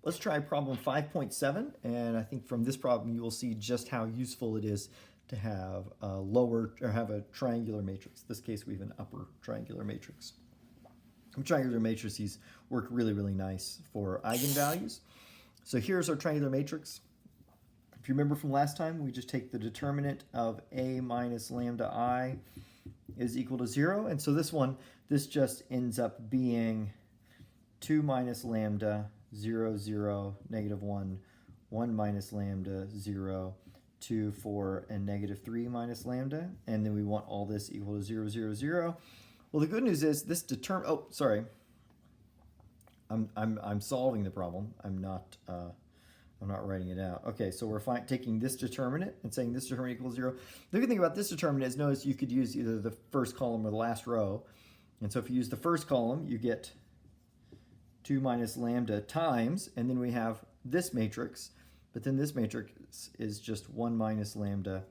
Let's try problem 5.7, and I think from this problem you will see just how useful it is to have a lower or have a triangular matrix. In this case we have an upper triangular matrix. Triangular matrices work really, really nice for eigenvalues. So here's our triangular matrix. If you remember from last time, we just take the determinant of A minus lambda I is equal to 0. And so this just ends up being 2 minus lambda, 0, 0, negative 1, 1 minus lambda, 0, 2, 4, and negative 3 minus lambda. And then we want all this equal to 0, 0, 0. Well, the good news is this I'm solving the problem. I'm not writing it out. Okay, so we're taking this determinant and saying this determinant equals 0. The good thing about this determinant is notice you could use either the first column or the last row. And so if you use the first column, you get 2 minus lambda times, and then we have this matrix, but then this matrix is just 1 minus lambda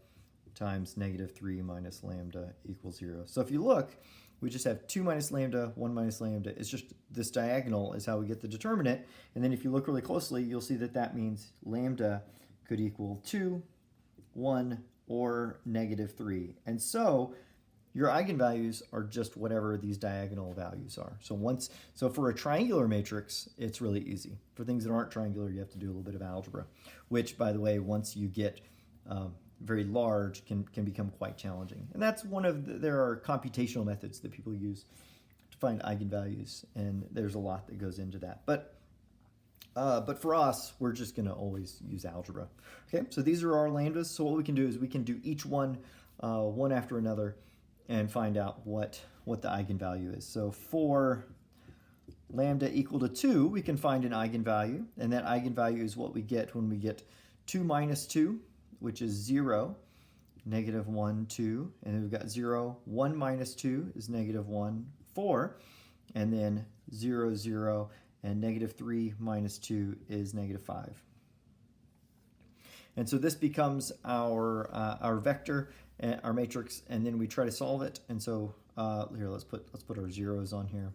times negative 3 minus lambda equals 0. So if you look, we just have 2 minus lambda, 1 minus lambda. It's just this diagonal is how we get the determinant. And then if you look really closely, you'll see that that means lambda could equal 2, 1, or negative 3. And so your eigenvalues are just whatever these diagonal values are. So for a triangular matrix, it's really easy. For things that aren't triangular, you have to do a little bit of algebra, which, by the way, once you get very large can become quite challenging. And that's there are computational methods that people use to find eigenvalues, and there's a lot that goes into that. But for us, we're just going to always use algebra. Okay, so these are our lambdas. So what we can do is we can do each one one after another and find out what the eigenvalue is. So for lambda equal to 2, we can find an eigenvalue, and that eigenvalue is what we get when we get 2 minus 2, which is 0, negative 1, 2, and then we've got 0, 1 minus 2 is negative 1, 4, and then 0, 0, and negative 3 minus 2 is negative 5. And so this becomes our vector, our matrix, and then we try to solve it. And so here, let's put our zeros on here.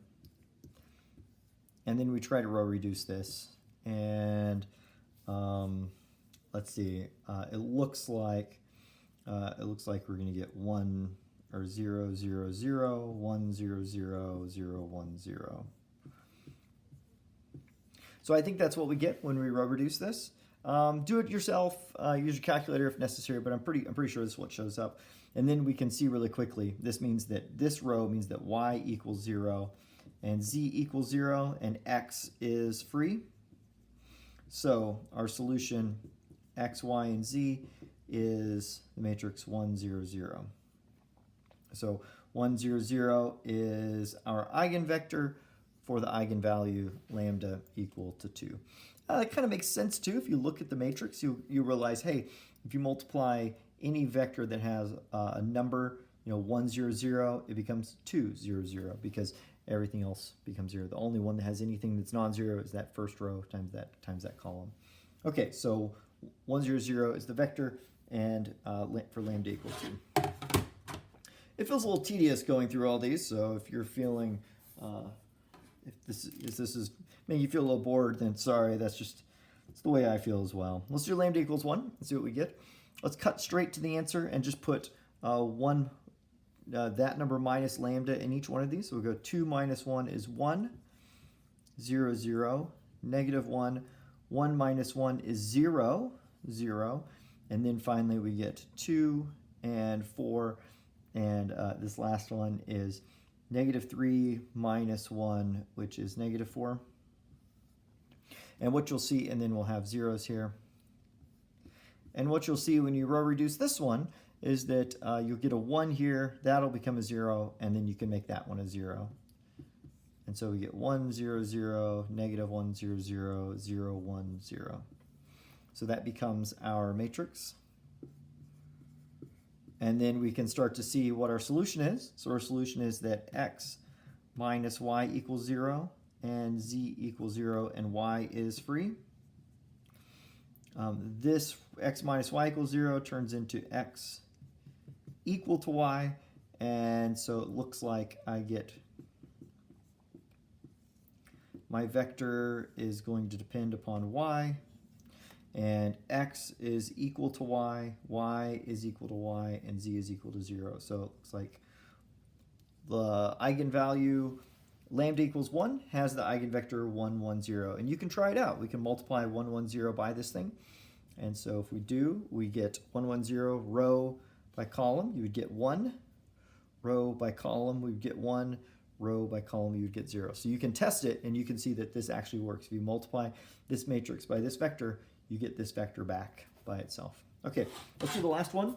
And then we try to row reduce this, and let's see. It looks like we're going to get 1 or 0, 0, 0, 1, 0, 0, 0, 1, 0. So I think that's what we get when we row reduce this. Do it yourself. Use your calculator if necessary, but I'm pretty sure this is what shows up. And then we can see really quickly. This means that this row means that y equals 0, and z equals 0, and x is free. So our solution x, y, and z is the matrix 1, 0, 0. So 1, 0, 0 is our eigenvector for the eigenvalue lambda equal to 2. That kind of makes sense too. If you look at the matrix, you realize, hey, if you multiply any vector that has a number, 1, 0, 0, it becomes 2, 0, 0, because everything else becomes 0. The only one that has anything that's non-zero is that first row times that column. Okay, so 1, 0, 0 is the vector, and for lambda equals 2. It feels a little tedious going through all these, so if you're feeling, if this is making you feel a little bored, then sorry, it's the way I feel as well. Let's do lambda equals 1. Let's see what we get. Let's cut straight to the answer and just put that number minus lambda in each one of these. So we'll go 2 minus 1 is 1, 0, 0, negative 1, 1 minus 1 is 0, 0, and then finally we get 2 and 4, and this last one is negative 3 minus 1, which is negative 4. And what you'll see, and then we'll have zeros here. And what you'll see when you row reduce this one is that you'll get a 1 here, that'll become a 0, and then you can make that one a 0. And so we get 1, 0, 0, negative 1, 0, 0, 0, 1, 0. So that becomes our matrix. And then we can start to see what our solution is. So our solution is that x minus y equals 0, and z equals 0, and y is free. This x minus y equals 0 turns into x equal to y, and so it looks like I get my vector is going to depend upon y, and x is equal to y is equal to y, and z is equal to 0. So it looks like the eigenvalue lambda equals 1 has the eigenvector 1, 1, 0. And you can try it out. We can multiply 1, 1, 0 by this thing. And so if we do, we get 1, 1, 0 row by column. You would get 1. Row by column, we would get 1. Row by column, you would get 0. So you can test it, and you can see that this actually works. If you multiply this matrix by this vector, you get this vector back by itself. Okay, let's do the last one.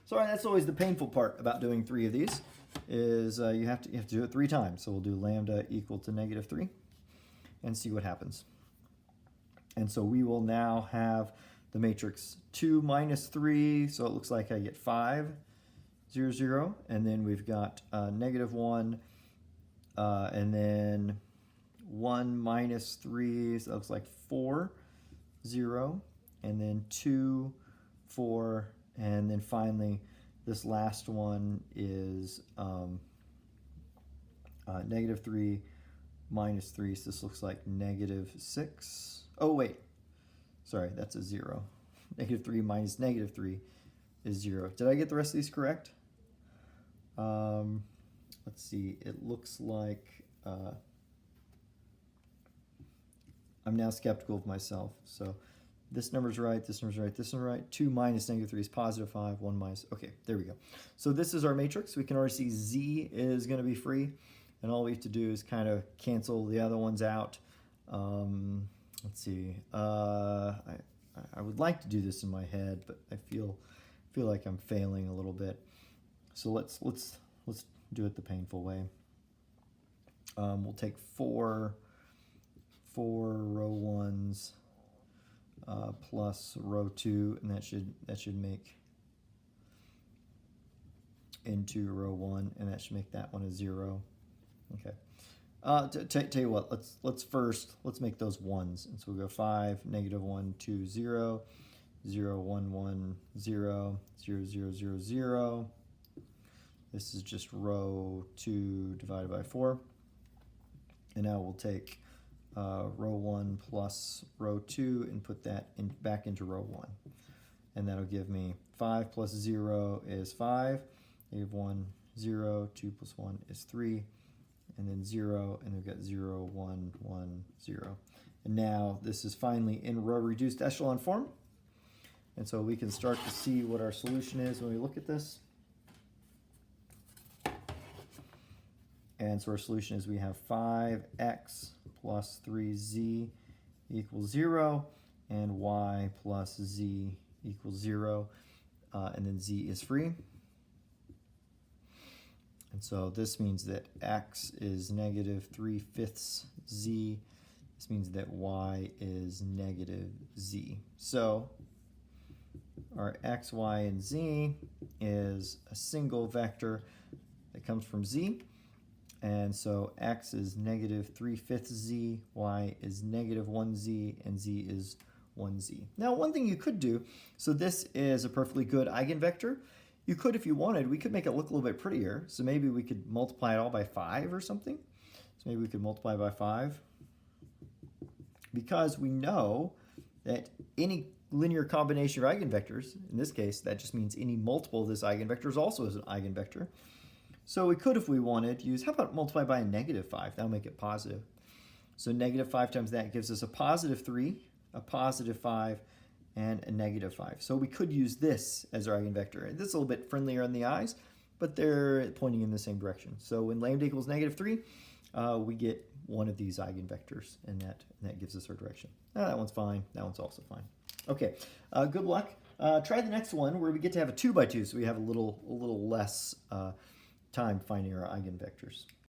Sorry, that's always the painful part about doing 3 of these, is you have to do it 3 times. So we'll do lambda equal to -3 and see what happens. And so we will now have the matrix 2 minus 3, so it looks like I get 5, 0, 0, and then we've got -1, and then 1 minus 3, so it looks like 4, 0, and then 2, 4, and then finally this last one is -3 minus 3, so this looks like -6. Oh wait, sorry, that's a 0. -3 minus -3 is 0. Did I get the rest of these correct? Let's see, it looks like I'm now skeptical of myself. So this number's right, this number's right, this number's right. 2 minus -3 is +5, 1 minus, okay, there we go. So this is our matrix. We can already see z is going to be free, and all we have to do is kind of cancel the other ones out. Let's see, I would like to do this in my head, but I feel like I'm failing a little bit. So let's do it the painful way. We'll take 4 row 1s plus row 2, and that should make into row 1, and that should make that one a 0. Okay. Tell you what, let's make those 1s. And so we'll go 5, -1, 2, 0, 0, 1, 1, 0, 0, 0, 0, 0. This is just row 2 divided by 4. And now we'll take row 1 plus row 2 and put that back into row 1. And that'll give me 5 plus 0 is 5, -1, 0, 2 plus 1 is 3, and then 0, and we've got 0, 1, 1, 0. And now this is finally in row reduced echelon form. And so we can start to see what our solution is when we look at this. And so our solution is we have 5x plus 3z equals 0, and y plus z equals 0, and then z is free. And so this means that x is -3/5 z. This means that y is -z. So our x, y, and z is a single vector that comes from z. And so x is -3/5 z, y is -1z, and z is 1z. Now, one thing you could do, so this is a perfectly good eigenvector. You could, if you wanted, we could make it look a little bit prettier. So maybe we could multiply it all by 5 or something. So maybe we could multiply by 5. Because we know that any linear combination of eigenvectors, in this case, that just means any multiple of this eigenvector is also an eigenvector. So we could, if we wanted, use, how about multiply by a -5? That'll make it positive. So -5 times that gives us a +3, a +5, and a -5. So we could use this as our eigenvector. This is a little bit friendlier on the eyes, but they're pointing in the same direction. So when lambda equals -3, we get one of these eigenvectors, and that gives us our direction. That one's fine. That one's also fine. Okay, good luck. Try the next one where we get to have a 2 by 2, so we have a little less time finding our eigenvectors.